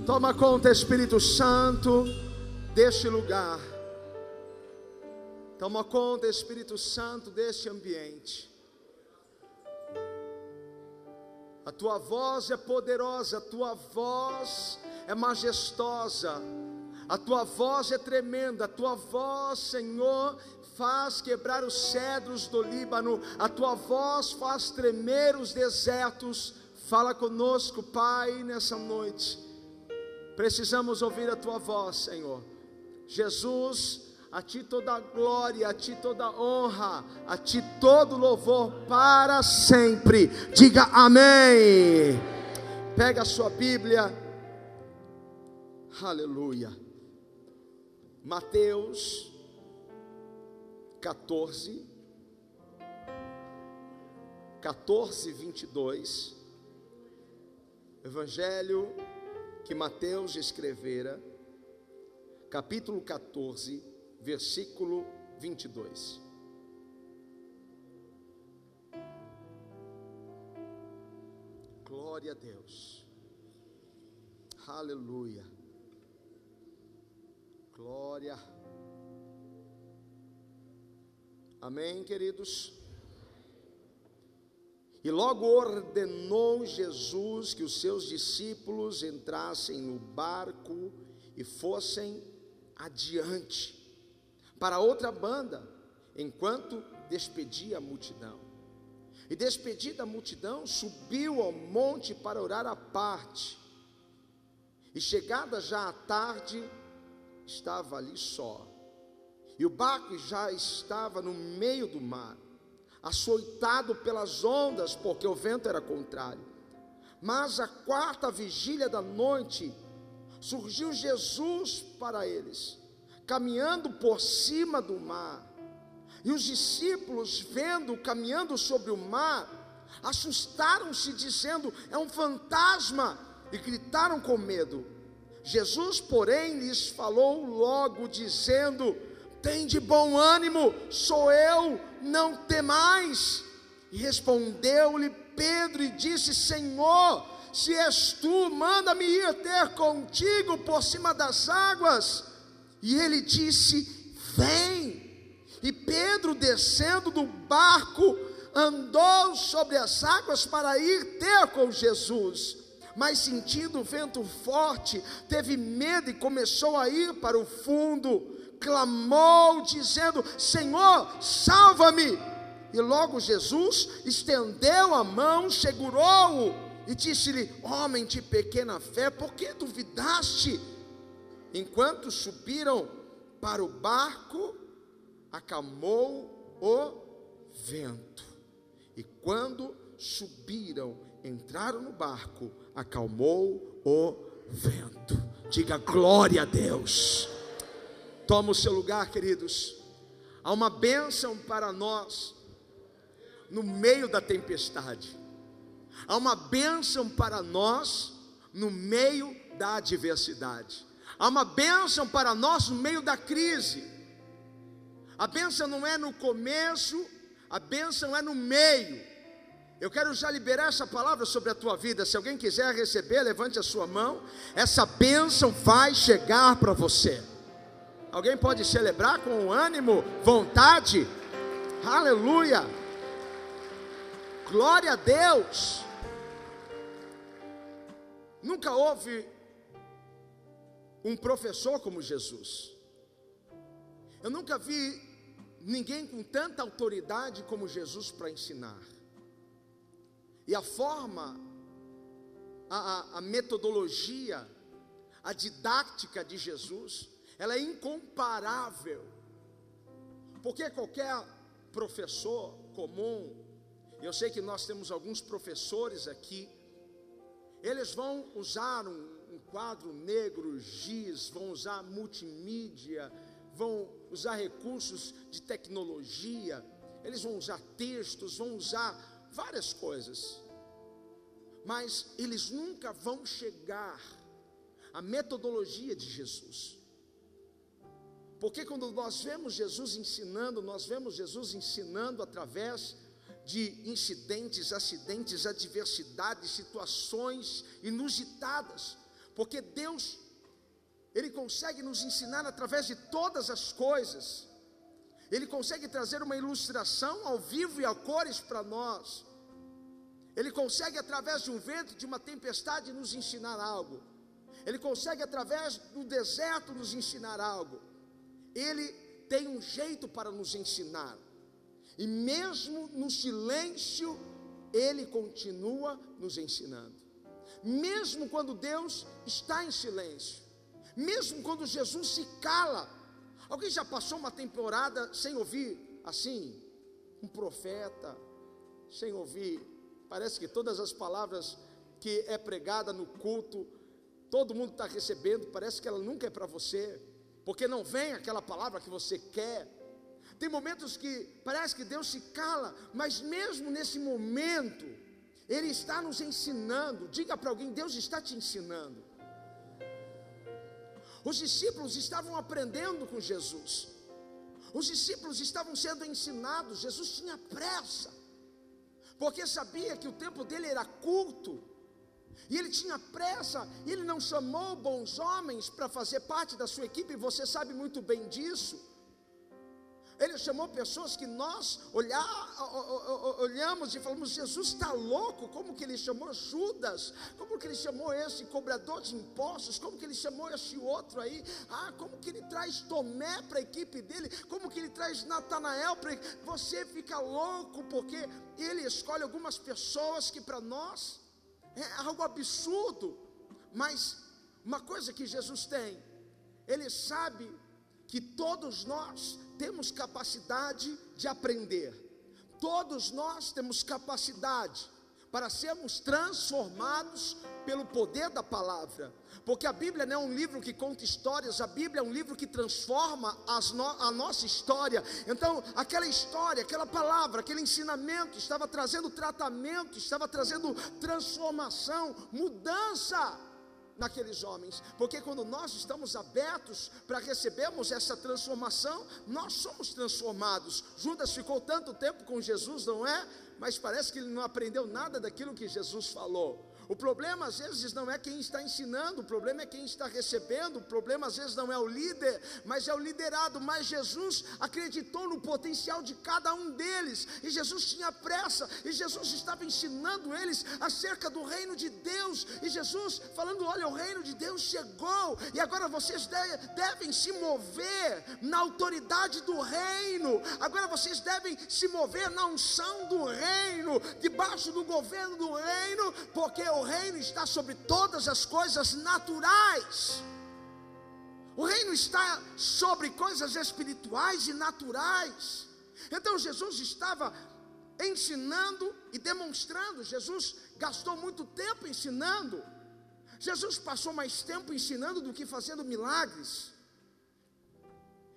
Toma conta, Espírito Santo, deste lugar. Toma conta, Espírito Santo, deste ambiente. A tua voz é poderosa, a tua voz é majestosa, a tua voz é tremenda, a tua voz, Senhor, faz quebrar os cedros do Líbano, a tua voz faz tremer os desertos. Fala conosco, Pai, nessa noite. Precisamos ouvir a tua voz, Senhor. Jesus, a ti toda a glória, a ti toda a honra, a ti todo louvor para sempre. Diga amém. Pega a sua Bíblia. Aleluia. Mateus 14, 22. Evangelho que Mateus escrevera, capítulo 14, versículo 22. Glória a Deus. Aleluia. Glória. Amém, queridos? E logo ordenou Jesus que os seus discípulos entrassem no barco e fossem adiante, para outra banda, enquanto despedia a multidão. E despedida a multidão, subiu ao monte para orar à parte. E chegada já a tarde, estava ali só. E o barco já estava no meio do mar, açoitado pelas ondas, porque o vento era contrário. Mas à quarta vigília da noite, surgiu Jesus para eles, caminhando por cima do mar. E os discípulos, vendo caminhando sobre o mar, assustaram-se, dizendo: é um fantasma, e gritaram com medo. Jesus, porém, lhes falou logo, dizendo: tende bom ânimo, sou eu, não temais. E respondeu-lhe Pedro e disse: Senhor, se és tu, manda-me ir ter contigo por cima das águas. E ele disse: vem. E Pedro, descendo do barco, andou sobre as águas para ir ter com Jesus. Mas sentindo o vento forte, teve medo e começou a ir para o fundo. Clamou dizendo: Senhor, salva-me. E logo Jesus estendeu a mão, segurou-o e disse-lhe: homem de pequena fé, por que duvidaste? Enquanto subiram para o barco, acalmou o vento. E quando subiram, entraram no barco, acalmou o vento. Diga glória a Deus. Toma o seu lugar, queridos. Há uma bênção para nós no meio da tempestade. Há uma bênção para nós no meio da adversidade. Há uma bênção para nós no meio da crise. A bênção não é no começo, a bênção é no meio. Eu quero já liberar essa palavra sobre a tua vida. Se alguém quiser receber, levante a sua mão. Essa bênção vai chegar para você. Alguém pode celebrar com ânimo, vontade? Aleluia! Glória a Deus! Nunca houve um professor como Jesus. Eu nunca vi ninguém com tanta autoridade como Jesus para ensinar. E a forma, a metodologia, a didática de Jesus, ela é incomparável. Porque qualquer professor comum, eu sei que nós temos alguns professores aqui, eles vão usar um quadro negro, giz, vão usar multimídia, vão usar recursos de tecnologia, eles vão usar textos, vão usar várias coisas, mas eles nunca vão chegar à metodologia de Jesus. Porque quando nós vemos Jesus ensinando, nós vemos Jesus ensinando através de incidentes, acidentes, adversidades, situações inusitadas. porque Deus, Ele consegue nos ensinar através de todas as coisas. Ele consegue trazer uma ilustração ao vivo e a cores para nós. Ele consegue, através de um vento, de uma tempestade, nos ensinar algo. Ele consegue, através do deserto, nos ensinar algo. Ele tem um jeito para nos ensinar. E mesmo no silêncio, Ele continua nos ensinando. Mesmo quando Deus está em silêncio, mesmo quando Jesus se cala. Alguém já passou uma temporada sem ouvir, assim, um profeta, sem ouvir? Parece que todas as palavras que é pregada no culto, todo mundo está recebendo, parece que ela nunca é para você, porque não vem aquela palavra que você quer. Tem momentos que parece que Deus se cala, mas mesmo nesse momento, Ele está nos ensinando. Diga para alguém: Deus está te ensinando. Os discípulos estavam aprendendo com Jesus. Os discípulos estavam sendo ensinados. Jesus tinha pressa, porque sabia que o tempo dele era curto. E ele tinha pressa. E ele não chamou bons homens para fazer parte da sua equipe. Você sabe muito bem disso. Ele chamou pessoas que nós olhamos e falamos: Jesus está louco. Como que ele chamou Judas? Como que ele chamou esse cobrador de impostos? Como que ele chamou esse outro aí? Como que ele traz Tomé para a equipe dele? Como que ele traz Natanael para... Você fica louco, porque ele escolhe algumas pessoas que para nós é algo absurdo. Mas uma coisa que Jesus tem, Ele sabe que todos nós temos capacidade de aprender. Todos nós temos capacidade para sermos transformados pelo poder da palavra. Porque a Bíblia não é um livro que conta histórias, a Bíblia é um livro que transforma a nossa história. Então, aquela história, aquela palavra, aquele ensinamento estava trazendo tratamento, estava trazendo transformação, mudança naqueles homens, porque quando nós estamos abertos para recebermos essa transformação, nós somos transformados. Judas ficou tanto tempo com Jesus, não é? Mas parece que ele não aprendeu nada daquilo que Jesus falou. O problema às vezes não é quem está ensinando, o problema é quem está recebendo. O problema às vezes não é o líder, mas é o liderado. Mas Jesus acreditou no potencial de cada um deles, e Jesus tinha pressa, e Jesus estava ensinando eles acerca do reino de Deus, e Jesus falando: olha, o reino de Deus chegou, e agora vocês devem se mover na autoridade do reino. Agora vocês devem se mover na unção do reino, debaixo do governo do reino, porque o reino está sobre todas as coisas naturais. O reino está sobre coisas espirituais e naturais. Então Jesus estava ensinando e demonstrando. Jesus gastou muito tempo ensinando. Jesus passou mais tempo ensinando do que fazendo milagres.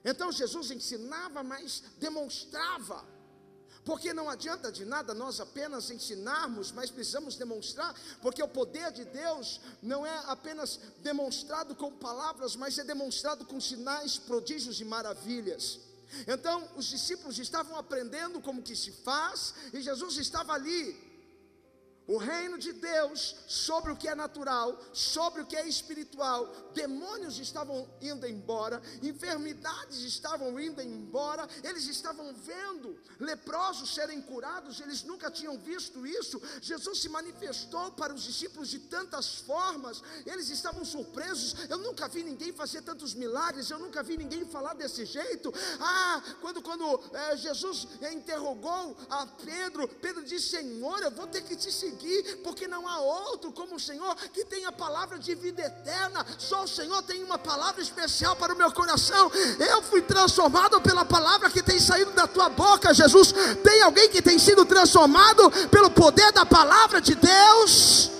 Então Jesus ensinava, mas demonstrava. Porque não adianta de nada nós apenas ensinarmos, mas precisamos demonstrar, porque o poder de Deus não é apenas demonstrado com palavras, mas é demonstrado com sinais, prodígios e maravilhas. Então os discípulos estavam aprendendo como que se faz, e Jesus estava ali. O reino de Deus sobre o que é natural, sobre o que é espiritual. Demônios estavam indo embora, enfermidades estavam indo embora. Eles estavam vendo leprosos serem curados, eles nunca tinham visto isso. Jesus se manifestou para os discípulos de tantas formas, eles estavam surpresos. Eu nunca vi ninguém fazer tantos milagres, eu nunca vi ninguém falar desse jeito. Quando Jesus interrogou a Pedro, Pedro disse: Senhor, eu vou ter que te seguir, porque não há outro como o Senhor que tem a palavra de vida eterna. Só o Senhor tem uma palavra especial para o meu coração. Eu fui transformado pela palavra que tem saído da tua boca, Jesus. Tem alguém que tem sido transformado pelo poder da palavra de Deus?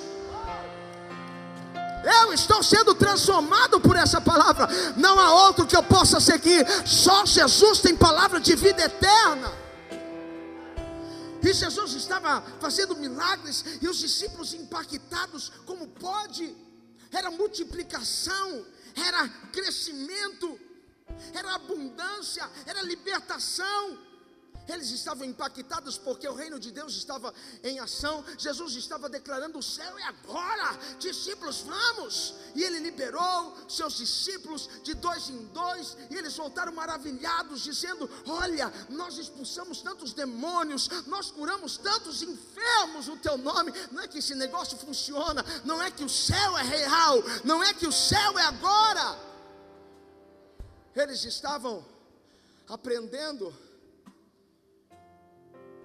Eu estou sendo transformado por essa palavra. Não há outro que eu possa seguir. Só Jesus tem palavra de vida eterna. E Jesus estava fazendo milagres, e os discípulos impactados: como pode? Era multiplicação, era crescimento, era abundância, era libertação. Eles estavam impactados porque o reino de Deus estava em ação. Jesus estava declarando: o céu é agora, discípulos, vamos. E ele liberou seus discípulos de 2 em 2, e eles voltaram maravilhados, dizendo: olha, nós expulsamos tantos demônios, nós curamos tantos enfermos no teu nome. Não é que esse negócio funciona, não é que o céu é real, não é que o céu é agora. Eles estavam aprendendo,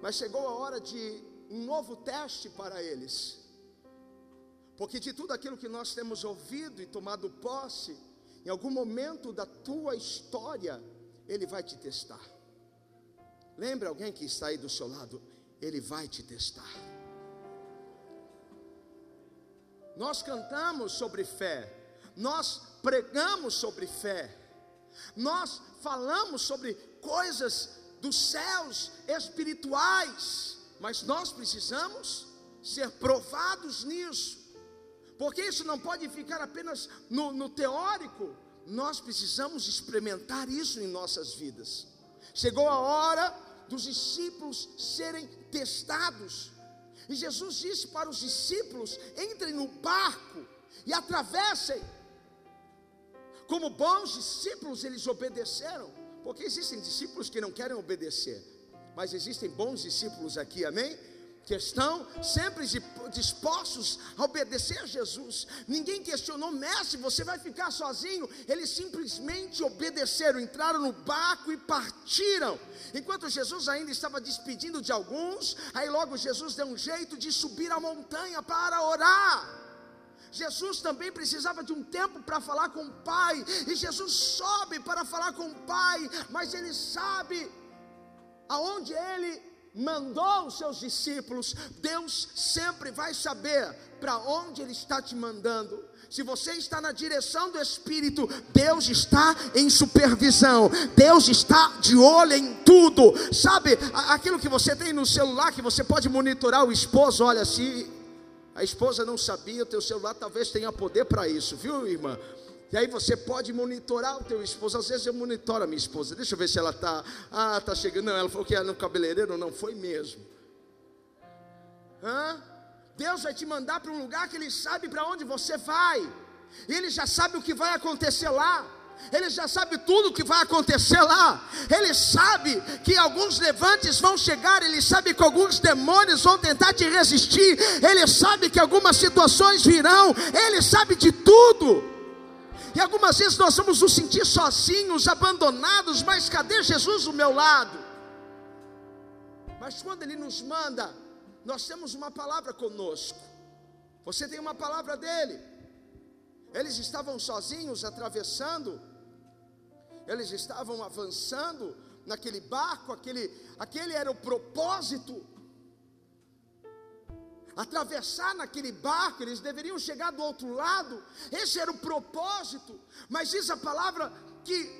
mas chegou a hora de um novo teste para eles, porque de tudo aquilo que nós temos ouvido e tomado posse, em algum momento da tua história, Ele vai te testar. Lembra alguém que está aí do seu lado? Ele vai te testar. Nós cantamos sobre fé, nós pregamos sobre fé, nós falamos sobre coisas dos céus espirituais, mas nós precisamos ser provados nisso, porque isso não pode ficar apenas no teórico. Nós precisamos experimentar isso em nossas vidas. Chegou a hora dos discípulos serem testados, e Jesus disse para os discípulos: entrem no barco e atravessem. Como bons discípulos, eles obedeceram. Porque existem discípulos que não querem obedecer, mas existem bons discípulos aqui, amém? Que estão sempre dispostos a obedecer a Jesus. Ninguém questionou: mestre, você vai ficar sozinho? Eles simplesmente obedeceram, entraram no barco e partiram. Enquanto Jesus ainda estava despedindo de alguns, aí logo Jesus deu um jeito de subir a montanha para orar. Jesus também precisava de um tempo para falar com o Pai, e Jesus sobe para falar com o Pai, mas Ele sabe aonde Ele mandou os seus discípulos. Deus sempre vai saber para onde Ele está te mandando. Se você está na direção do Espírito, Deus está em supervisão, Deus está de olho em tudo. Sabe, aquilo que você tem no celular, que você pode monitorar o esposo. Olha, se a esposa não sabia, o teu celular talvez tenha poder para isso, viu, irmã? E aí você pode monitorar o teu esposo. Às vezes eu monitoro a minha esposa. Deixa eu ver se ela está chegando. Não, ela falou que era no cabeleireiro. Não foi mesmo. Deus vai te mandar para um lugar que Ele sabe para onde você vai, e Ele já sabe o que vai acontecer lá. Ele já sabe tudo o que vai acontecer lá. Ele sabe que alguns levantes vão chegar. Ele sabe que alguns demônios vão tentar te resistir. Ele sabe que algumas situações virão. Ele sabe de tudo. E algumas vezes nós vamos nos sentir sozinhos, abandonados. Mas cadê Jesus do meu lado? Mas quando Ele nos manda, nós temos uma palavra conosco. Você tem uma palavra dEle. Eles estavam sozinhos atravessando, eles estavam avançando naquele barco, aquele era o propósito. Atravessar naquele barco, eles deveriam chegar do outro lado, esse era o propósito. Mas diz a palavra que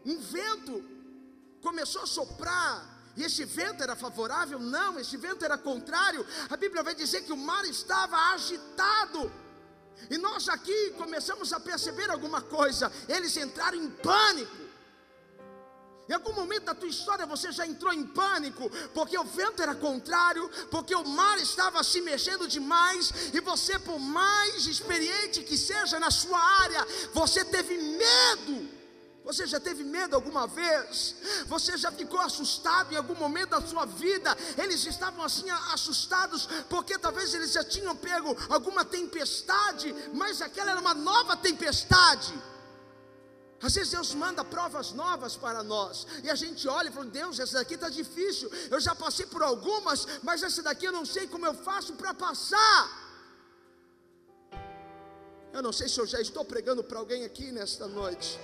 um vento começou a soprar, e esse vento era favorável? Não, esse vento era contrário. A Bíblia vai dizer que o mar estava agitado. E nós aqui começamos a perceber alguma coisa. Eles entraram em pânico. Em algum momento da tua história você já entrou em pânico, porque o vento era contrário, porque o mar estava se mexendo demais, e você, por mais experiente que seja na sua área, você teve medo. Você já teve medo alguma vez? Você já ficou assustado em algum momento da sua vida? Eles estavam assim assustados, porque talvez eles já tinham pego alguma tempestade, mas aquela era uma nova tempestade. Às vezes Deus manda provas novas para nós, e a gente olha e fala: Deus, essa daqui está difícil, eu já passei por algumas, mas essa daqui eu não sei como eu faço para passar. Eu não sei se eu já estou pregando para alguém aqui nesta noite,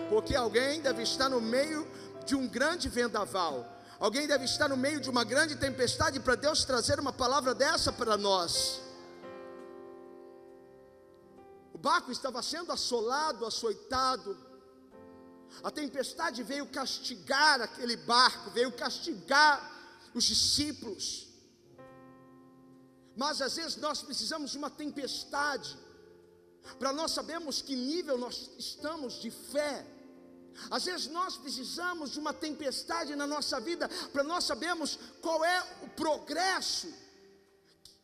porque alguém deve estar no meio de um grande vendaval, alguém deve estar no meio de uma grande tempestade, para Deus trazer uma palavra dessa para nós. O barco estava sendo assolado, açoitado. A tempestade veio castigar aquele barco, veio castigar os discípulos. Mas às vezes nós precisamos de uma tempestade para nós sabermos que nível nós estamos de fé. Às vezes nós precisamos de uma tempestade na nossa vida para nós sabermos qual é o progresso,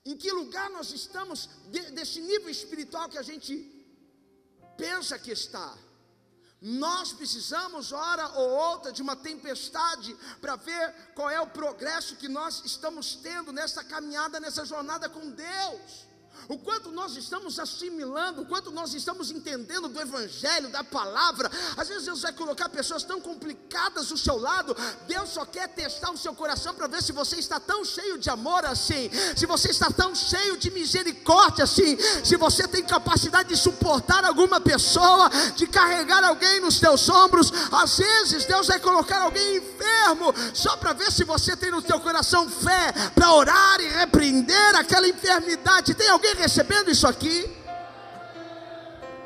em que lugar nós estamos desse nível espiritual que a gente pensa que está. Nós precisamos, hora ou outra, de uma tempestade para ver qual é o progresso que nós estamos tendo nessa caminhada, nessa jornada com Deus. O quanto nós estamos assimilando, o quanto nós estamos entendendo do Evangelho, da palavra. Às vezes Deus vai colocar pessoas tão complicadas do seu lado. Deus só quer testar o seu coração para ver se você está tão cheio de amor assim, se você está tão cheio de misericórdia assim, se você tem capacidade de suportar alguma pessoa, de carregar alguém nos teus ombros. Às vezes Deus vai colocar alguém enfermo só para ver se você tem no teu coração fé para orar e repreender aquela enfermidade. Tem alguém recebendo isso aqui?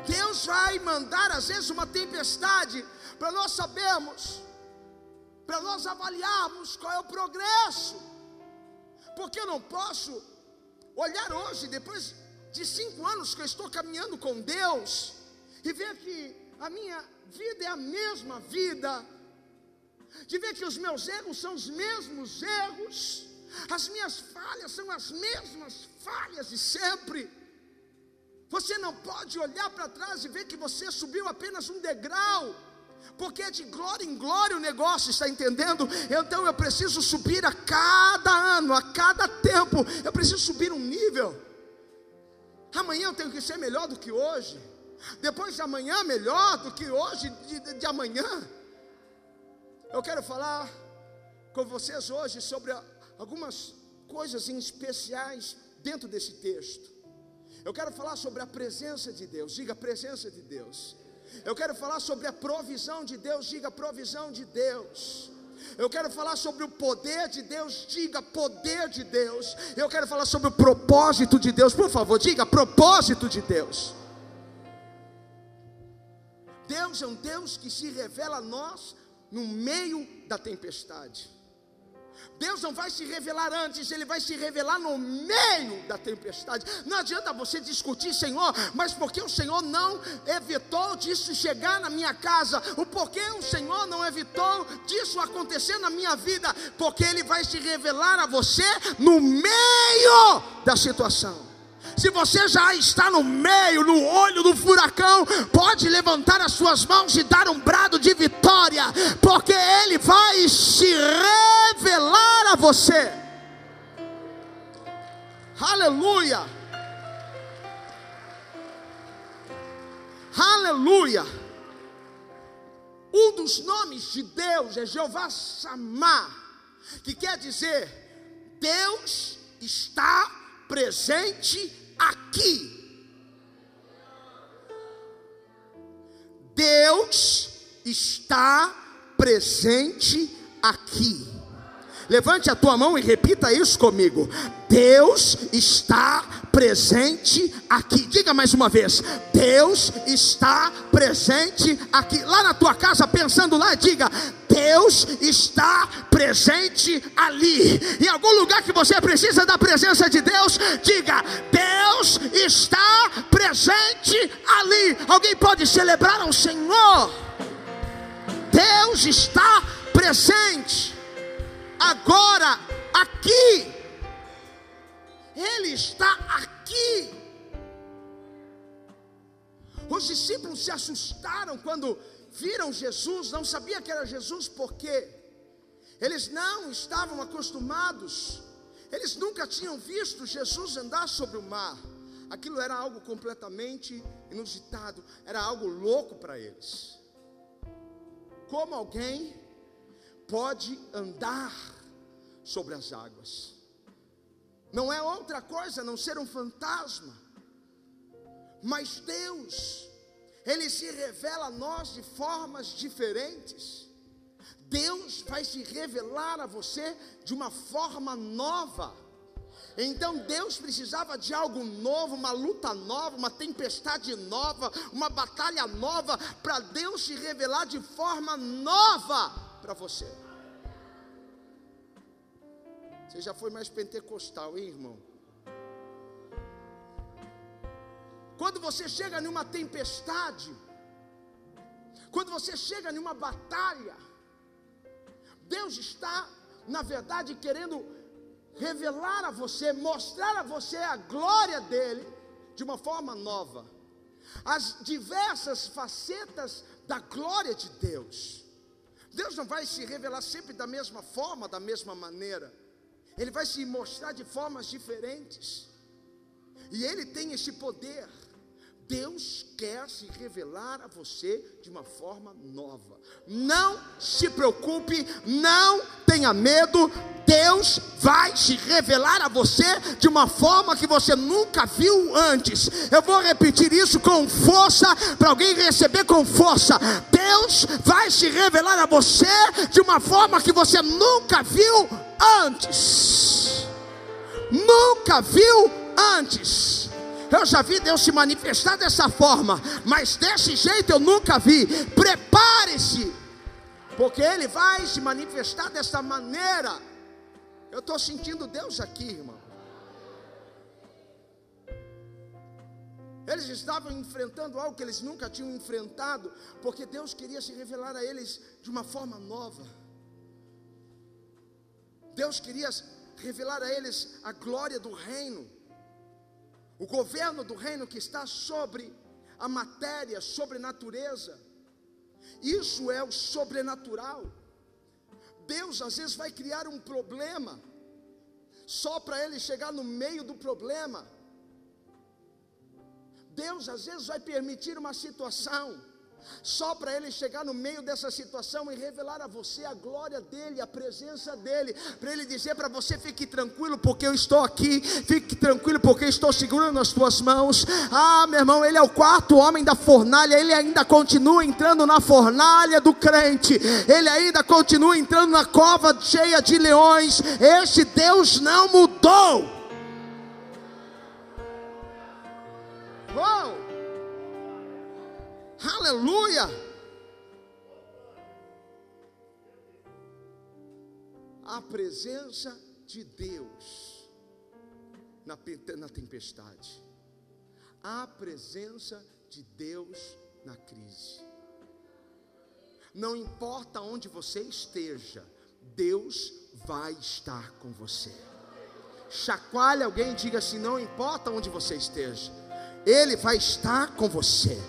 Deus vai mandar às vezes uma tempestade para nós sabermos, para nós avaliarmos qual é o progresso. Porque eu não posso olhar hoje, depois de 5 anos que eu estou caminhando com Deus, e ver que a minha vida é a mesma vida, de ver que os meus erros são os mesmos erros, as minhas falhas são as mesmas falhas de sempre. Você não pode olhar para trás e ver que você subiu apenas um degrau, porque é de glória em glória o negócio, está entendendo? Então eu preciso subir a cada ano, a cada tempo, eu preciso subir um nível. Amanhã eu tenho que ser melhor do que hoje, depois de amanhã melhor do que hoje, de amanhã. Eu quero falar com vocês hoje sobre algumas coisas em especiais dentro desse texto. Eu quero falar sobre a presença de Deus, diga presença de Deus. Eu quero falar sobre a provisão de Deus, diga provisão de Deus. Eu quero falar sobre o poder de Deus, diga poder de Deus. Eu quero falar sobre o propósito de Deus, por favor, diga propósito de Deus. Deus é um Deus que se revela a nós no meio da tempestade. Deus não vai se revelar antes, Ele vai se revelar no meio da tempestade. Não adianta você discutir, Senhor, mas porque o Senhor não evitou disso chegar na minha casa? O porquê o Senhor não evitou disso acontecer na minha vida? Porque Ele vai se revelar a você no meio da situação. Se você já está no meio, no olho do furacão, pode levantar as suas mãos e dar um brado de vitória, porque Ele vai se revelar a você. Aleluia, aleluia. Um dos nomes de Deus é Jeová Samá, que quer dizer Deus está presente aqui. Deus está presente aqui. Levante a tua mão e repita isso comigo. Deus está presente aqui. Diga mais uma vez. Deus está presente aqui. Lá na tua casa, pensando lá, diga: Deus está presente ali. Em algum lugar que você precisa da presença de Deus, diga: Deus está presente ali. Alguém pode celebrar ao Senhor? Deus está presente agora, aqui. Ele está aqui. Os discípulos se assustaram quando viram Jesus, não sabia que era Jesus, porque eles não estavam acostumados, eles nunca tinham visto Jesus andar sobre o mar. Aquilo era algo completamente inusitado, era algo louco para eles. Como alguém pode andar sobre as águas? Não é outra coisa a não ser um fantasma. Mas Deus, Ele se revela a nós de formas diferentes. Deus vai se revelar a você de uma forma nova. Então Deus precisava de algo novo, uma luta nova, uma tempestade nova, uma batalha nova, para Deus se revelar de forma nova para você. Você já foi mais pentecostal, hein, irmão? Quando você chega numa tempestade, Quando você chega em uma batalha, Deus está, na verdade, querendo revelar a você, mostrar a você a glória dele de uma forma nova, as diversas facetas da glória de Deus. Deus não vai se revelar sempre da mesma forma, da mesma maneira. Ele vai se mostrar de formas diferentes, e Ele tem esse poder. Deus quer se revelar a você de uma forma nova. Não se preocupe, não tenha medo. Deus vai se revelar a você de uma forma que você nunca viu antes. Eu vou repetir isso com força, para alguém receber com força. Deus vai se revelar a você de uma forma que você nunca viu antes. Nunca viu antes. Eu já vi Deus se manifestar dessa forma, mas desse jeito eu nunca vi. Prepare-se, porque Ele vai se manifestar dessa maneira. Eu estou sentindo Deus aqui, irmão. Eles estavam enfrentando algo que eles nunca tinham enfrentado, porque Deus queria se revelar a eles de uma forma nova. Deus queria revelar a eles a glória do reino, o governo do reino que está sobre a matéria, sobre a natureza. Isso é o sobrenatural. Deus às vezes vai criar um problema, só para Ele chegar no meio do problema. Deus às vezes vai permitir uma situação, só para Ele chegar no meio dessa situação e revelar a você a glória dEle, a presença dEle, para Ele dizer para você: fique tranquilo porque eu estou aqui, fique tranquilo porque eu estou segurando as tuas mãos. Ah, meu irmão, Ele é o quarto homem da fornalha, Ele ainda continua entrando na fornalha do crente, Ele ainda continua entrando na cova cheia de leões. Este Deus não mudou. Oh! Aleluia! A presença de Deus na tempestade, a presença de Deus na crise. Não importa onde você esteja, Deus vai estar com você. Chacoalhe alguém e diga assim: não importa onde você esteja, Ele vai estar com você.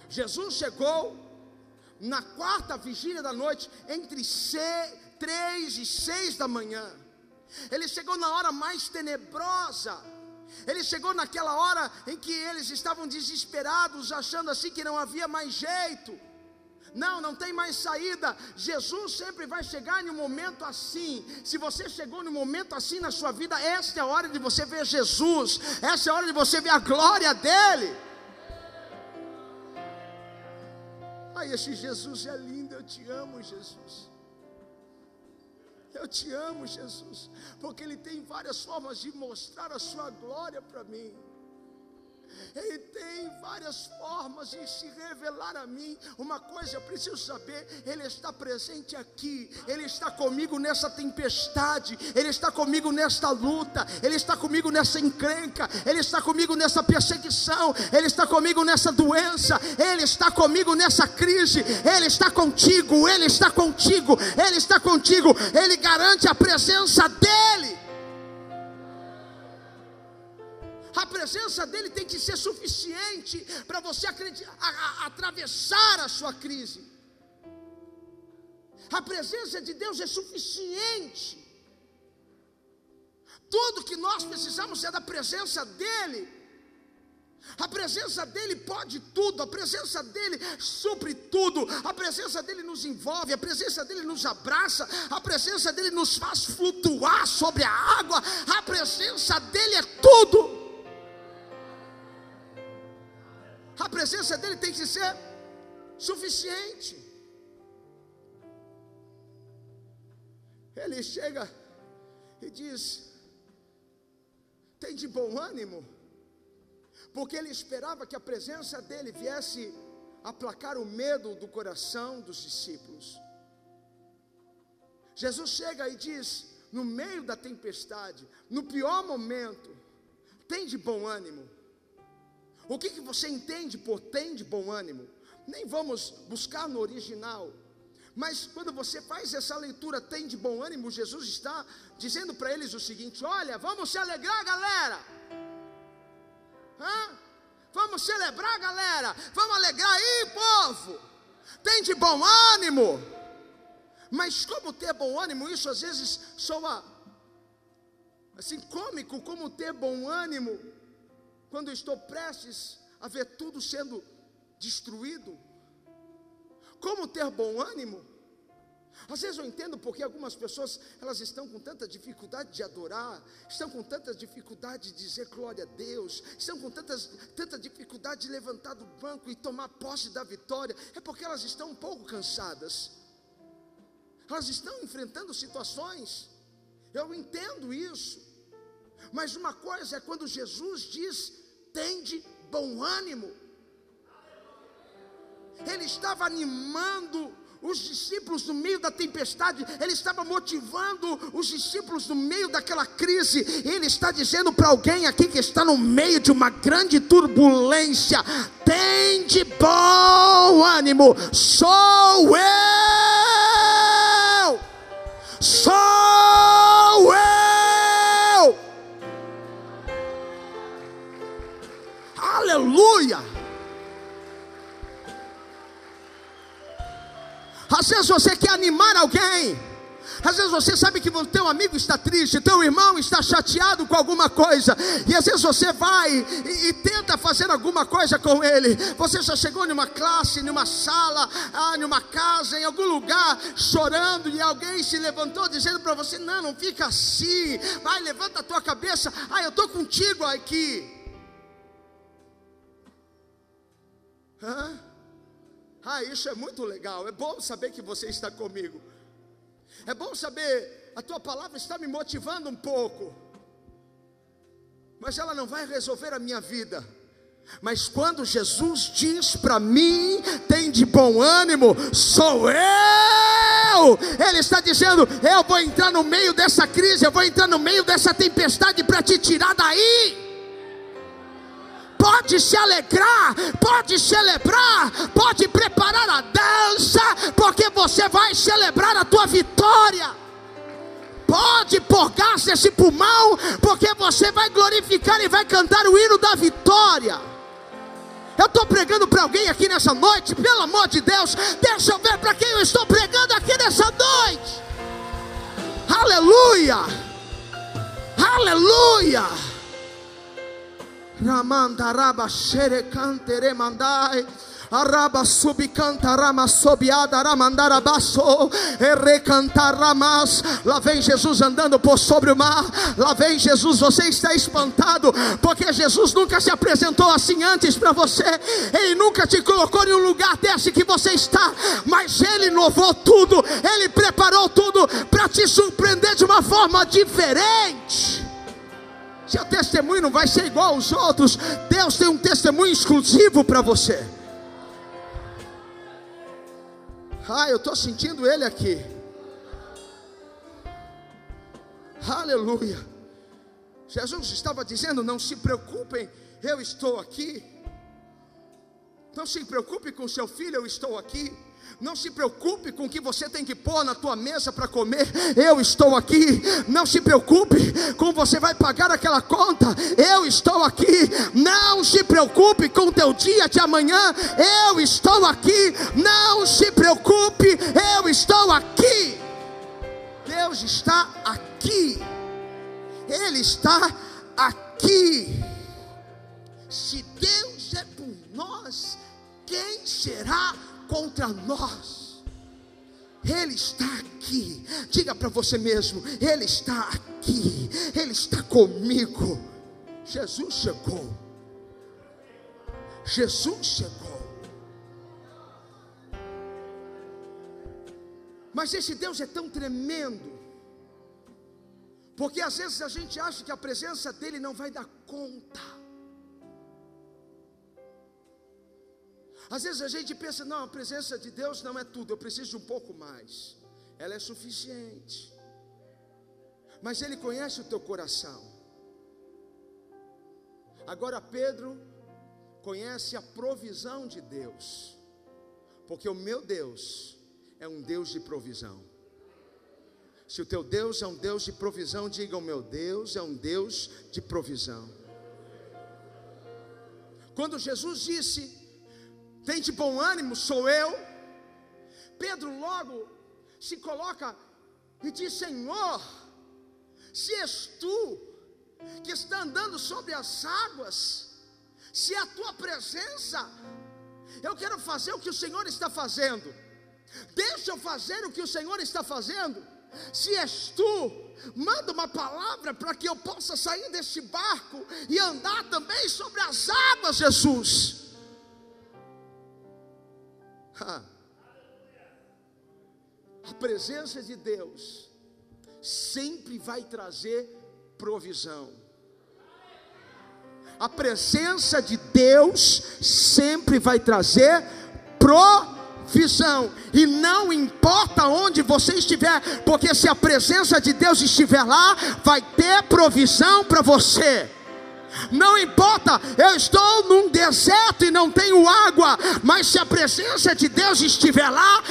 Jesus chegou na quarta vigília da noite, entre 3 e 6 da manhã. Ele chegou na hora mais tenebrosa. Ele chegou naquela hora em que eles estavam desesperados, achando assim que não havia mais jeito. Não tem mais saída. Jesus sempre vai chegar em um momento assim. Se você chegou num momento assim na sua vida, esta é a hora de você ver Jesus. Essa é a hora de você ver a glória dEle. Ai, esse Jesus é lindo. Eu te amo, Jesus. Eu te amo, Jesus, porque Ele tem várias formas de mostrar a sua glória para mim. Ele tem várias formas de se revelar a mim. Uma coisa eu preciso saber: Ele está presente aqui. Ele está comigo nessa tempestade. Ele está comigo nesta luta. Ele está comigo nessa encrenca. Ele está comigo nessa perseguição. Ele está comigo nessa doença. Ele está comigo nessa crise. Ele está contigo. Ele está contigo. Ele está contigo. Ele garante a presença dEle. A presença dEle tem que ser suficiente para você atravessar a sua crise. A presença de Deus é suficiente. Tudo que nós precisamos é da presença dEle. A presença dEle pode tudo, a presença dEle supre tudo, a presença dEle nos envolve, a presença dEle nos abraça, a presença dEle nos faz flutuar sobre a água, a presença dEle é tudo. A presença dEle tem que ser suficiente. Ele chega e diz: tem de bom ânimo, porque ele esperava que a presença dEle viesse aplacar o medo do coração dos discípulos. Jesus chega e diz, no meio da tempestade, no pior momento: tem de bom ânimo. O que você entende por tem de bom ânimo? Nem vamos buscar no original, mas quando você faz essa leitura, tem de bom ânimo, Jesus está dizendo para eles o seguinte: olha, vamos se alegrar, galera. Vamos celebrar, galera. Vamos alegrar aí, povo. Tem de bom ânimo. Mas como ter bom ânimo? Isso às vezes soa assim cômico. Como ter bom ânimo quando eu estou prestes a ver tudo sendo destruído? Como ter bom ânimo? Às vezes eu entendo porque algumas pessoas, elas estão com tanta dificuldade de adorar, estão com tanta dificuldade de dizer glória a Deus, estão com tanta dificuldade de levantar do banco e tomar posse da vitória. É porque elas estão um pouco cansadas, elas estão enfrentando situações. Eu entendo isso, mas uma coisa é quando Jesus diz: tende bom ânimo. Ele estava animando os discípulos no meio da tempestade, ele estava motivando os discípulos no meio daquela crise. Ele está dizendo para alguém aqui que está no meio de uma grande turbulência: tem de bom ânimo, sou eu, sou eu. Aleluia. Às vezes você quer animar alguém, às vezes você sabe que o teu amigo está triste, teu irmão está chateado com alguma coisa, e às vezes você vai e tenta fazer alguma coisa com ele. Você já chegou numa classe, numa sala, numa casa, em algum lugar, chorando, e alguém se levantou dizendo para você: não fica assim, vai, levanta a tua cabeça, eu estou contigo aqui. Isso é muito legal. É bom saber que você está comigo. É bom saber, a tua palavra está me motivando um pouco, mas ela não vai resolver a minha vida. Mas quando Jesus diz para mim: tem de bom ânimo, sou eu. Ele está dizendo: eu vou entrar no meio dessa crise, eu vou entrar no meio dessa tempestade para te tirar daí. Pode se alegrar, pode celebrar, pode preparar a dança, porque você vai celebrar a tua vitória. Pode pôr gás nesse pulmão, porque você vai glorificar e vai cantar o hino da vitória. Eu estou pregando para alguém aqui nessa noite, pelo amor de Deus, deixa eu ver para quem eu estou pregando aqui nessa noite. Aleluia, aleluia. Ramandaraba xere cantere mandai, araba subicanta rama sobiada ramandara basso e recantar ramas. Lá vem Jesus andando por sobre o mar. Lá vem Jesus. Você está espantado porque Jesus nunca se apresentou assim antes para você. Ele nunca te colocou em um lugar desse que você está, mas Ele inovou tudo, Ele preparou tudo para te surpreender de uma forma diferente. Seu testemunho não vai ser igual aos outros. Deus tem um testemunho exclusivo para você. Eu estou sentindo Ele aqui. Aleluia. Jesus estava dizendo: não se preocupem, eu estou aqui. Não se preocupe com seu filho, eu estou aqui. Não se preocupe com o que você tem que pôr na tua mesa para comer, eu estou aqui. Não se preocupe com você vai pagar aquela conta, eu estou aqui. Não se preocupe com o teu dia de amanhã, eu estou aqui. Não se preocupe, eu estou aqui. Deus está aqui, Ele está aqui. Se Deus é por nós, quem será contra nós? Ele está aqui. Diga para você mesmo: Ele está aqui, Ele está comigo. Jesus chegou, Jesus chegou. Mas esse Deus é tão tremendo, porque às vezes a gente acha que a presença dele não vai dar conta. Às vezes a gente pensa: não, a presença de Deus não é tudo, eu preciso de um pouco mais. Ela é suficiente. Mas Ele conhece o teu coração. Agora Pedro conhece a provisão de Deus, porque o meu Deus é um Deus de provisão. Se o teu Deus é um Deus de provisão, diga: o meu Deus é um Deus de provisão. Quando Jesus disse: tem de bom ânimo, sou eu, Pedro logo se coloca e diz: Senhor, se és tu que está andando sobre as águas, se é a tua presença, eu quero fazer o que o Senhor está fazendo. Deixa eu fazer o que o Senhor está fazendo. Se és tu, manda uma palavra para que eu possa sair deste barco e andar também sobre as águas, Jesus. A presença de Deus sempre vai trazer provisão. A presença de Deus sempre vai trazer provisão. E não importa onde você estiver, porque se a presença de Deus estiver lá, vai ter provisão para você. Não importa, eu estou num deserto e não tenho água, mas se a presença de Deus estiver lá,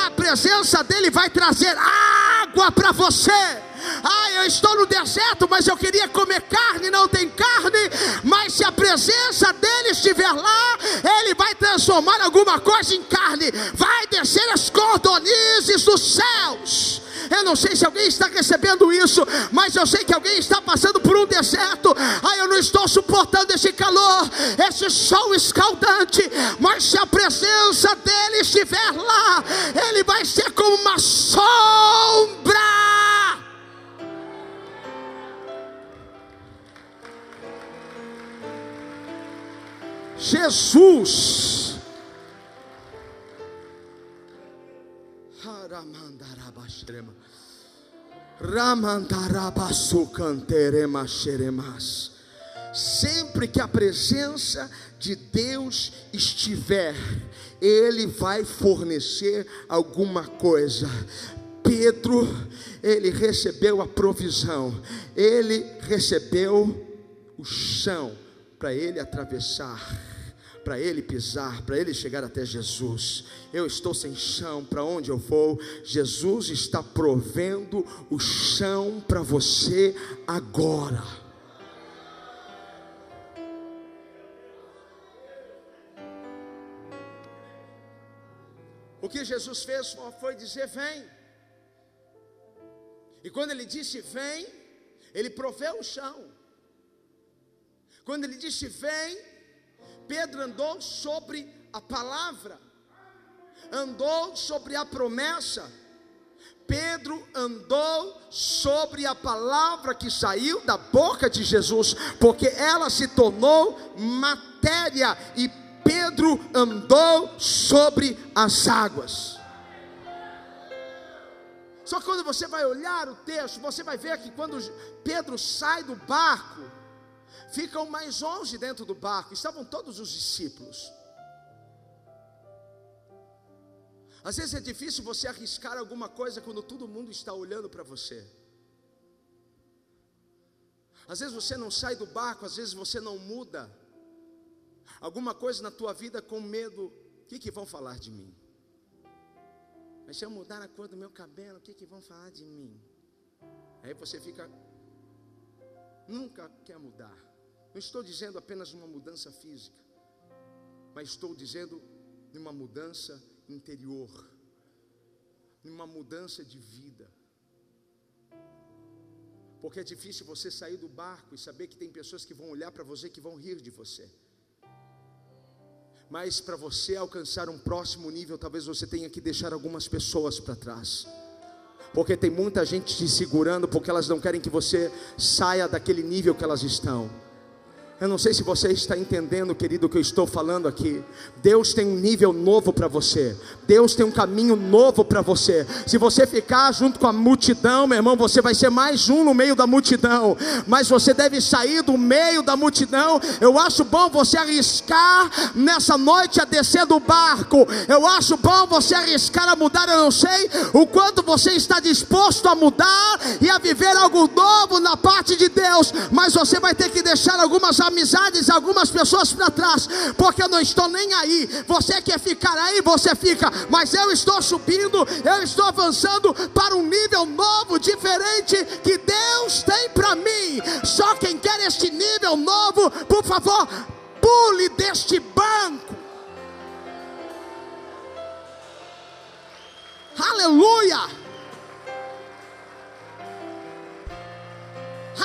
a presença dele vai trazer água para você. Eu estou no deserto, mas eu queria comer carne, não tem carne, mas se a presença dele estiver lá, ele vai transformar alguma coisa em carne, vai descer as cordonizes dos céus. Eu não sei se alguém está recebendo isso, mas eu sei que alguém está passando por um deserto. Eu não estou suportando esse calor, esse sol escaldante, mas se a presença dele estiver lá, ele vai ser como uma sombra. Jesus, sempre que a presença de Deus estiver, ele vai fornecer alguma coisa. Pedro, ele recebeu a provisão, ele recebeu o chão para ele atravessar, para ele pisar, para ele chegar até Jesus. Eu estou sem chão, para onde eu vou? Jesus está provendo o chão para você agora. O que Jesus fez foi dizer: vem. E quando ele disse vem, ele proveu o chão. Quando ele disse vem, Pedro andou sobre a palavra, andou sobre a promessa. Pedro andou sobre a palavra que saiu da boca de Jesus, porque ela se tornou matéria, e Pedro andou sobre as águas. Só que quando você vai olhar o texto, você vai ver que quando Pedro sai do barco, ficam mais 11 dentro do barco, estavam todos os discípulos. Às vezes é difícil você arriscar alguma coisa quando todo mundo está olhando para você. Às vezes você não sai do barco, às vezes você não muda alguma coisa na tua vida com medo. O que vão falar de mim? Mas se eu mudar a cor do meu cabelo, o que vão falar de mim? Aí você fica, nunca quer mudar. Não estou dizendo apenas uma mudança física, mas estou dizendo uma mudança interior, uma mudança de vida. Porque é difícil você sair do barco e saber que tem pessoas que vão olhar para você, que vão rir de você. Mas para você alcançar um próximo nível, talvez você tenha que deixar algumas pessoas para trás. Porque tem muita gente te segurando, porque elas não querem que você saia daquele nível que elas estão. Eu não sei se você está entendendo, querido, o que eu estou falando aqui. Deus tem um nível novo para você. Deus tem um caminho novo para você. Se você ficar junto com a multidão, meu irmão, você vai ser mais um no meio da multidão. Mas você deve sair do meio da multidão. Eu acho bom você arriscar nessa noite a descer do barco. Eu acho bom você arriscar a mudar. Eu não sei o quanto você está disposto a mudar e a viver algo novo na parte de Deus. Mas você vai ter que deixar algumas amizades, algumas pessoas para trás, porque eu não estou nem aí. Você quer ficar aí, você fica, mas eu estou subindo, eu estou avançando para um nível novo, diferente, que Deus tem para mim. Só quem quer este nível novo, por favor, pule deste banco. Aleluia,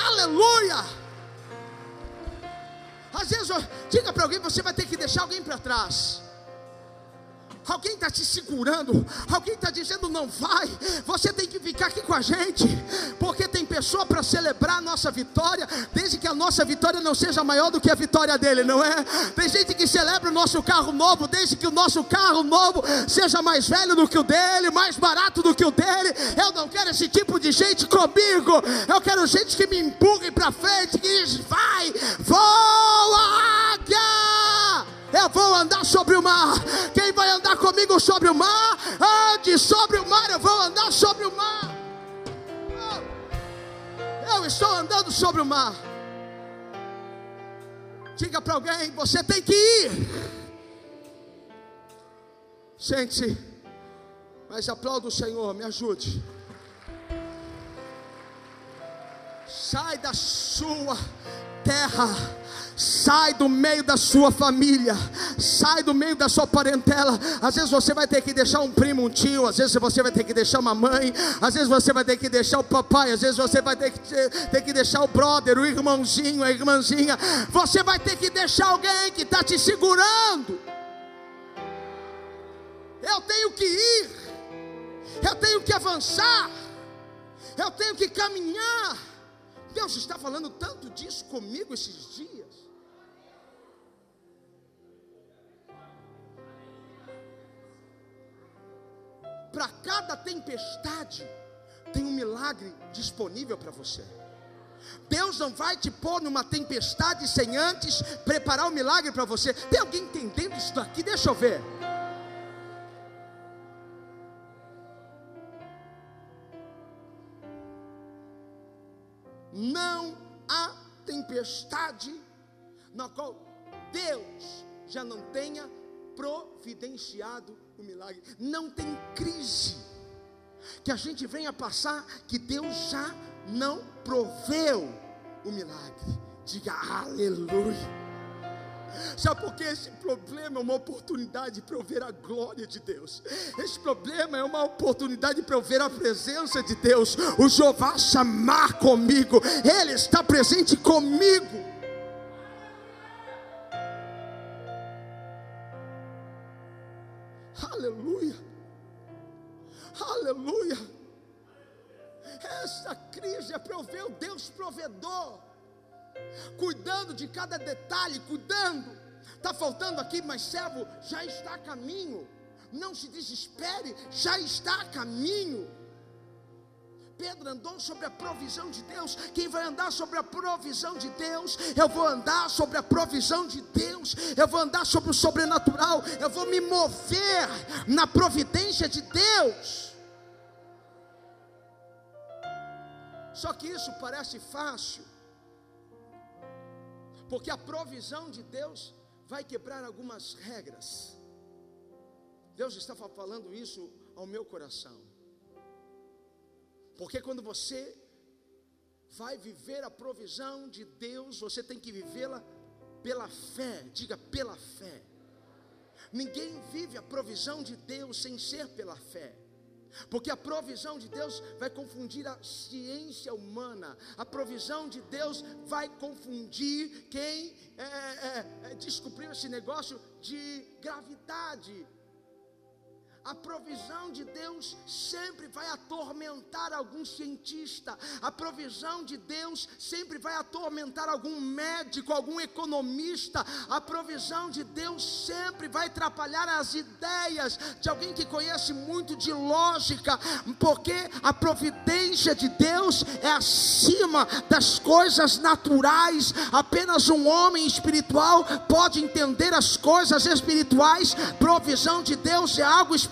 aleluia. Às vezes, diga para alguém, você vai ter que deixar alguém para trás. Alguém está te segurando, alguém está dizendo não vai, você tem que ficar aqui com a gente, porque tem pessoa para celebrar a nossa vitória, desde que a nossa vitória não seja maior do que a vitória dele, não é? Tem gente que celebra o nosso carro novo, desde que o nosso carro novo seja mais velho do que o dele, mais barato do que o dele. Eu não quero esse tipo de gente comigo, eu quero gente que me empurre para frente, que diz, vai, voa, águia, eu vou andar sobre o mar. Quem vai andar comigo sobre o mar? Ande sobre o mar, eu vou andar sobre o mar. Eu estou andando sobre o mar. Diga para alguém, você tem que ir. Sente-se, mas aplauda o Senhor, me ajude. Sai da sua terra, sai do meio da sua família, sai do meio da sua parentela. Às vezes você vai ter que deixar um primo, um tio, às vezes você vai ter que deixar uma mãe, às vezes você vai ter que deixar o papai, às vezes você vai ter que deixar o brother, o irmãozinho, a irmãzinha. Você vai ter que deixar alguém que está te segurando. Eu tenho que ir, eu tenho que avançar, eu tenho que caminhar. Deus está falando tanto disso comigo esses dias. Para cada tempestade tem um milagre disponível para você. Deus não vai te pôr numa tempestade sem antes preparar o milagre para você. Tem alguém entendendo isso daqui? Deixa eu ver. Não há tempestade na qual Deus já não tenha providenciado o milagre. Não tem crise que a gente venha passar que Deus já não proveu o milagre. Diga aleluia. Sabe por que esse problema é uma oportunidade para eu ver a glória de Deus? Esse problema é uma oportunidade para eu ver a presença de Deus. O Jeová chamar comigo, Ele está presente comigo. Aleluia, aleluia. Essa crise é para eu ver o Deus provedor, cuidando de cada detalhe, cuidando. Está faltando aqui, mas servo, já está a caminho. Não se desespere, já está a caminho. Pedro andou sobre a provisão de Deus. Quem vai andar sobre a provisão de Deus? Eu vou andar sobre a provisão de Deus. Eu vou andar sobre o sobrenatural. Eu vou me mover na providência de Deus. Só que isso parece fácil, porque a provisão de Deus vai quebrar algumas regras. Deus estava falando isso ao meu coração. Porque quando você vai viver a provisão de Deus, você tem que vivê-la pela fé. Diga, pela fé. Ninguém vive a provisão de Deus sem ser pela fé. Porque a provisão de Deus vai confundir a ciência humana. A provisão de Deus vai confundir quem descobriu esse negócio de gravidade. A provisão de Deus sempre vai atormentar algum cientista. A provisão de Deus sempre vai atormentar algum médico, algum economista. A provisão de Deus sempre vai atrapalhar as ideias de alguém que conhece muito de lógica, porque a providência de Deus é acima das coisas naturais. Apenas um homem espiritual pode entender as coisas espirituais. Provisão de Deus é algo espiritual.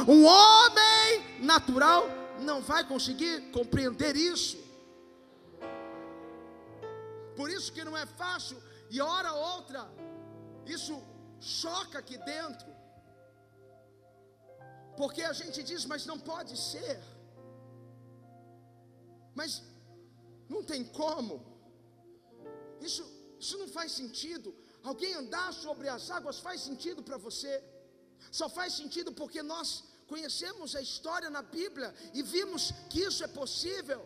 Um homem natural não vai conseguir compreender isso. Por isso que não é fácil E hora outra, isso choca aqui dentro, porque a gente diz, mas não pode ser, mas não tem como, isso não faz sentido. Alguém andar sobre as águas faz sentido para você? Só faz sentido porque nós conhecemos a história na Bíblia e vimos que isso é possível.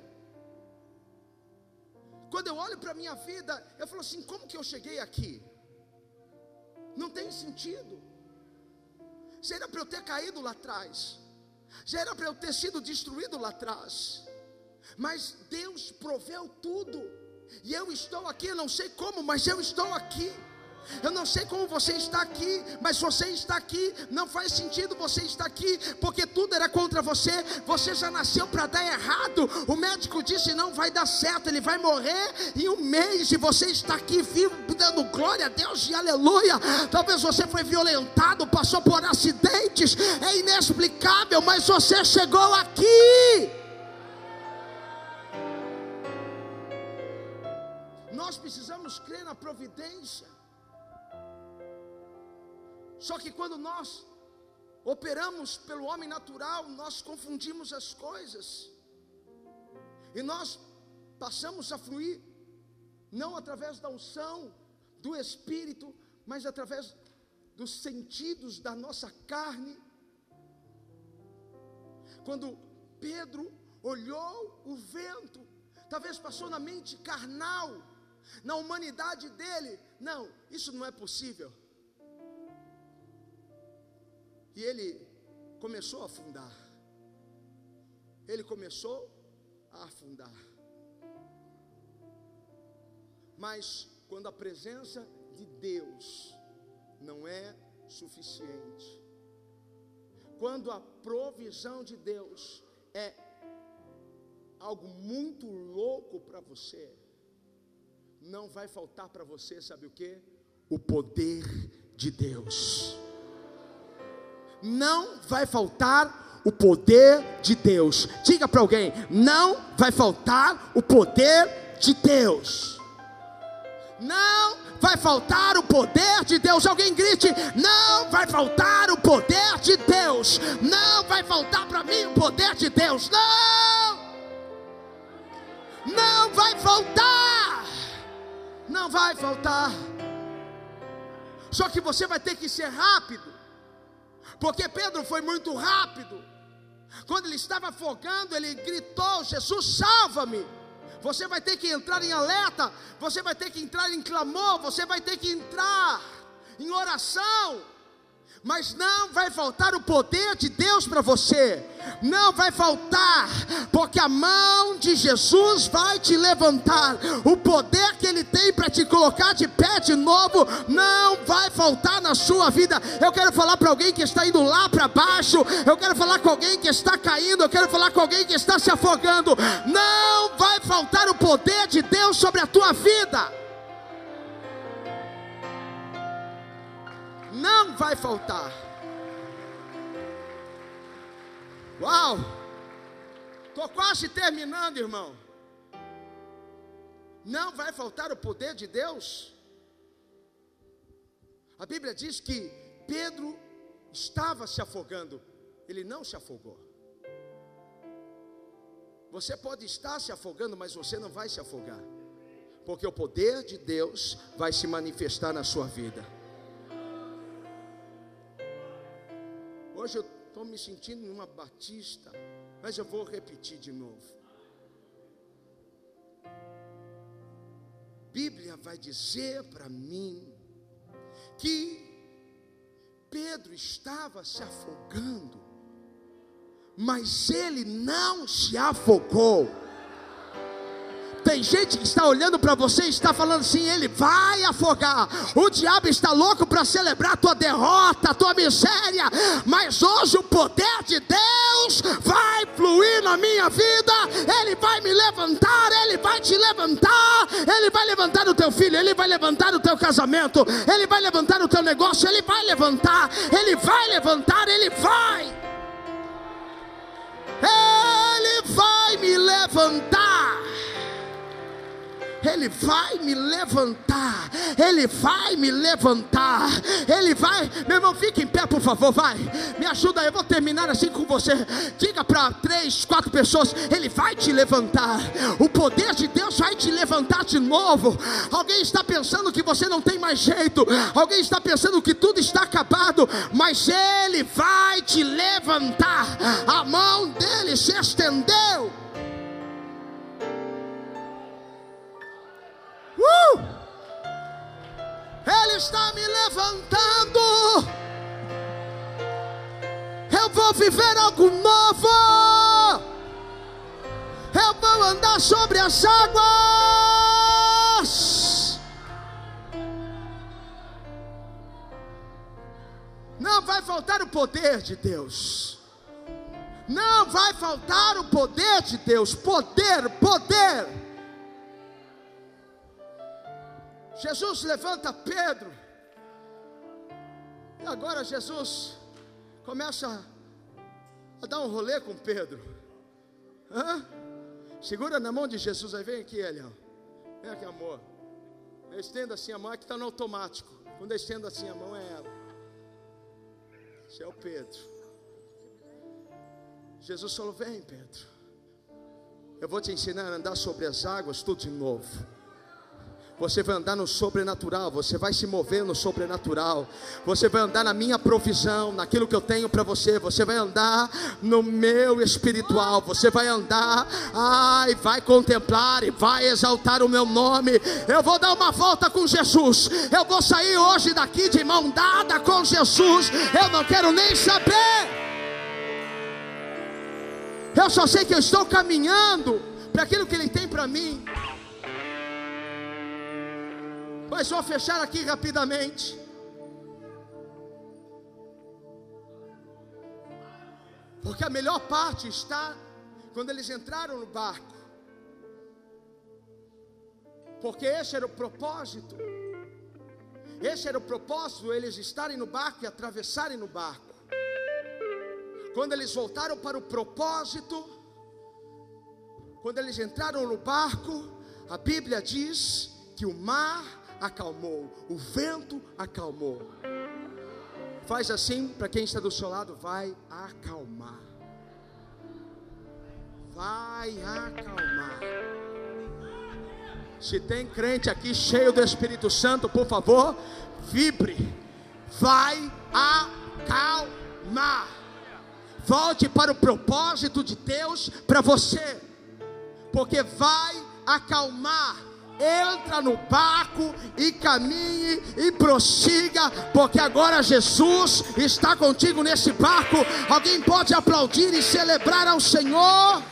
Quando eu olho para a minha vida, eu falo assim, como que eu cheguei aqui? Não tem sentido. Já era para eu ter caído lá atrás, já era para eu ter sido destruído lá atrás, mas Deus proveu tudo, e eu estou aqui. Eu não sei como, mas eu estou aqui. Eu não sei como você está aqui, mas você está aqui. Não faz sentido você estar aqui, porque tudo era contra você. Você já nasceu para dar errado. O médico disse não vai dar certo, ele vai morrer em um mês, e você está aqui vivo, dando glória a Deus e aleluia. Talvez você foi violentado, passou por acidentes, é inexplicável, mas você chegou aqui. Nós precisamos crer na providência. Só que quando nós operamos pelo homem natural, nós confundimos as coisas, e nós passamos a fluir, não através da unção do Espírito, mas através dos sentidos da nossa carne. Quando Pedro olhou o vento, talvez passou na mente carnal, na humanidade dele, não, isso não é possível. E ele começou a afundar. Ele começou a afundar. Mas quando a presença de Deus não é suficiente, quando a provisão de Deus é algo muito louco para você, não vai faltar para você, sabe o que? O poder de Deus. Não vai faltar o poder de Deus. Diga para alguém, não vai faltar o poder de Deus. Não vai faltar o poder de Deus. Alguém grite, não vai faltar o poder de Deus. Não vai faltar para mim o poder de Deus. Não vai faltar. Não vai faltar. Só que você vai ter que ser rápido, porque Pedro foi muito rápido. Quando ele estava afogando, ele gritou, Jesus, salva-me. Você vai ter que entrar em alerta, você vai ter que entrar em clamor, você vai ter que entrar em oração. Mas não vai faltar o poder de Deus para você. Não vai faltar, porque a mão de Jesus vai te levantar. O poder que Ele tem para te colocar de pé de novo não vai faltar na sua vida. Eu quero falar para alguém que está indo lá para baixo. Eu quero falar com alguém que está caindo. Eu quero falar com alguém que está se afogando. Não vai faltar o poder de Deus sobre a tua vida. Não vai faltar. Uau! Estou quase terminando, irmão. Não vai faltar o poder de Deus. A Bíblia diz que Pedro estava se afogando. Ele não se afogou. Você pode estar se afogando, mas você não vai se afogar, porque o poder de Deus vai se manifestar na sua vida. Hoje eu estou me sentindo numa batista, mas eu vou repetir de novo. Bíblia vai dizer para mim que Pedro estava se afogando, mas ele não se afogou. Tem gente que está olhando para você e está falando assim, ele vai afogar. O diabo está louco para celebrar a tua derrota, a tua miséria. Mas hoje o poder de Deus vai fluir na minha vida. Ele vai me levantar, Ele vai te levantar. Ele vai levantar o teu filho, Ele vai levantar o teu casamento, Ele vai levantar o teu negócio, Ele vai levantar, Ele vai levantar, Ele vai. Ele vai me levantar. Ele vai me levantar, Ele vai me levantar, Ele vai, meu irmão, fique em pé por favor, vai, me ajuda, eu vou terminar assim com você, diga para 3, 4 pessoas, Ele vai te levantar, o poder de Deus vai te levantar de novo. Alguém está pensando que você não tem mais jeito, alguém está pensando que tudo está acabado, mas Ele vai te levantar, a mão dele se estendeu. Ele está me levantando. Eu vou viver algo novo. Eu vou andar sobre as águas. Não vai faltar o poder de Deus. Não vai faltar o poder de Deus. Poder, poder. Jesus levanta Pedro, e agora Jesus começa a dar um rolê com Pedro. Segura na mão de Jesus, aí vem aqui, Elião, vem aqui, amor. Eu estendo assim a mão, é que está no automático. Quando eu estendo assim a mão é ela. Esse é o Pedro. Jesus falou: vem, Pedro, eu vou te ensinar a andar sobre as águas tudo de novo. Você vai andar no sobrenatural, você vai se mover no sobrenatural, você vai andar na minha provisão, naquilo que eu tenho para você, você vai andar no meu espiritual, você vai andar, vai contemplar e vai exaltar o meu nome. Eu vou dar uma volta com Jesus, eu vou sair hoje daqui de mão dada com Jesus, eu não quero nem saber, eu só sei que eu estou caminhando para aquilo que Ele tem para mim. Mas vou fechar aqui rapidamente. Porque a melhor parte está quando eles entraram no barco. Porque esse era o propósito. Esse era o propósito, eles estarem no barco e atravessarem no barco. Quando eles voltaram para o propósito, quando eles entraram no barco, a Bíblia diz que o mar acalmou, o vento acalmou. Faz assim para quem está do seu lado, vai acalmar. Vai acalmar. Se tem crente aqui cheio do Espírito Santo, por favor, vibre. Vai acalmar. Volte para o propósito de Deus para você, porque vai acalmar. Entra no barco e caminhe e prossiga, porque agora Jesus está contigo nesse barco. Alguém pode aplaudir e celebrar ao Senhor?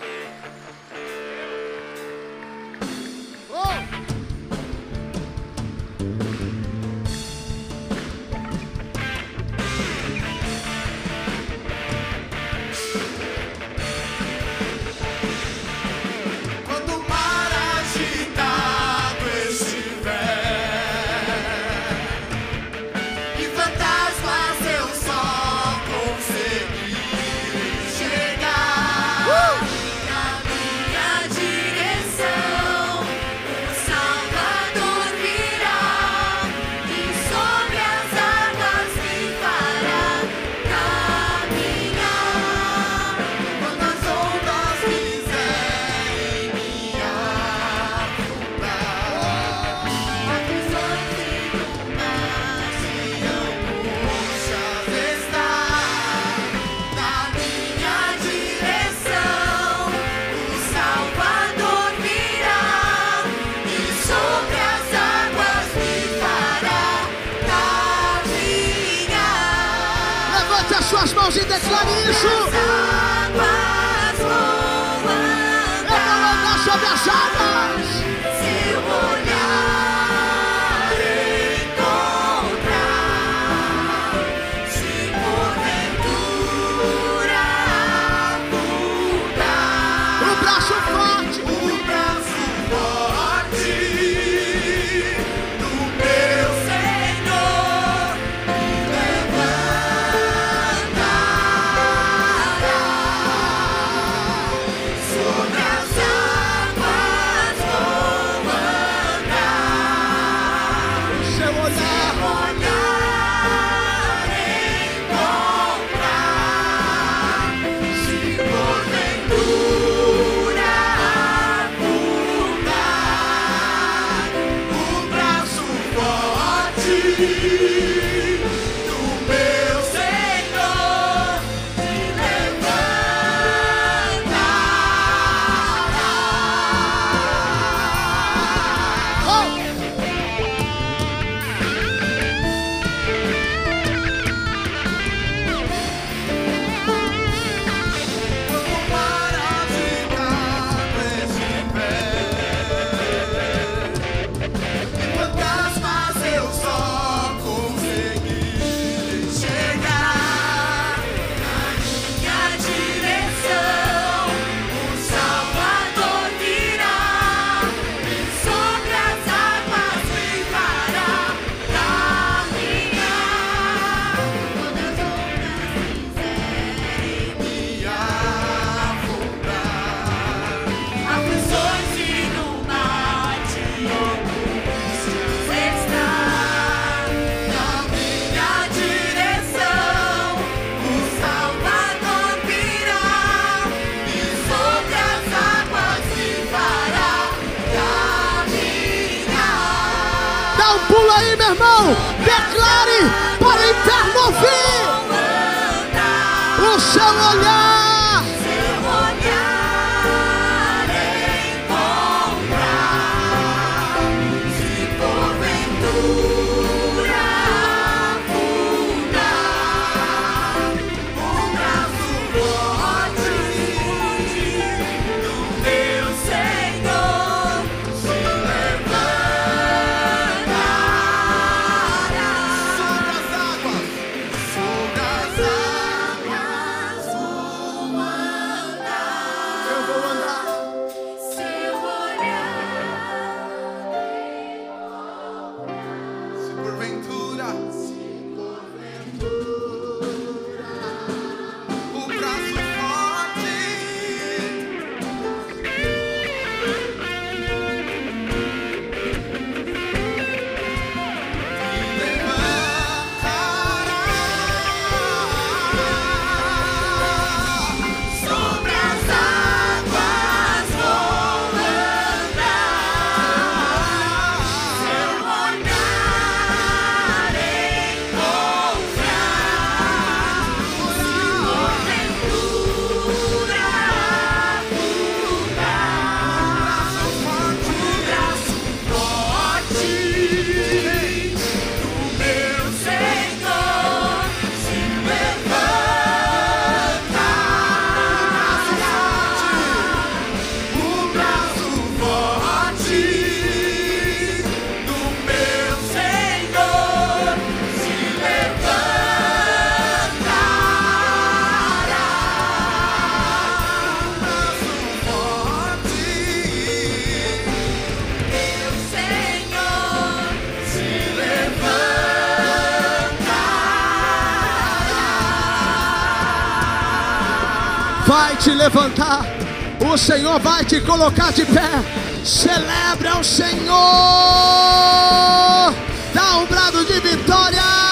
Suas mãos e declare isso. Eu vou andar sobre as águas. Se o olhar encontrar, se porventura afundar, o braço forte do meu Senhor me levanta. Sobre as águas mão, declare para o inferno ouvir o seu olhar. Vai te levantar, o Senhor vai te colocar de pé. Celebra o Senhor, dá um brado de vitória.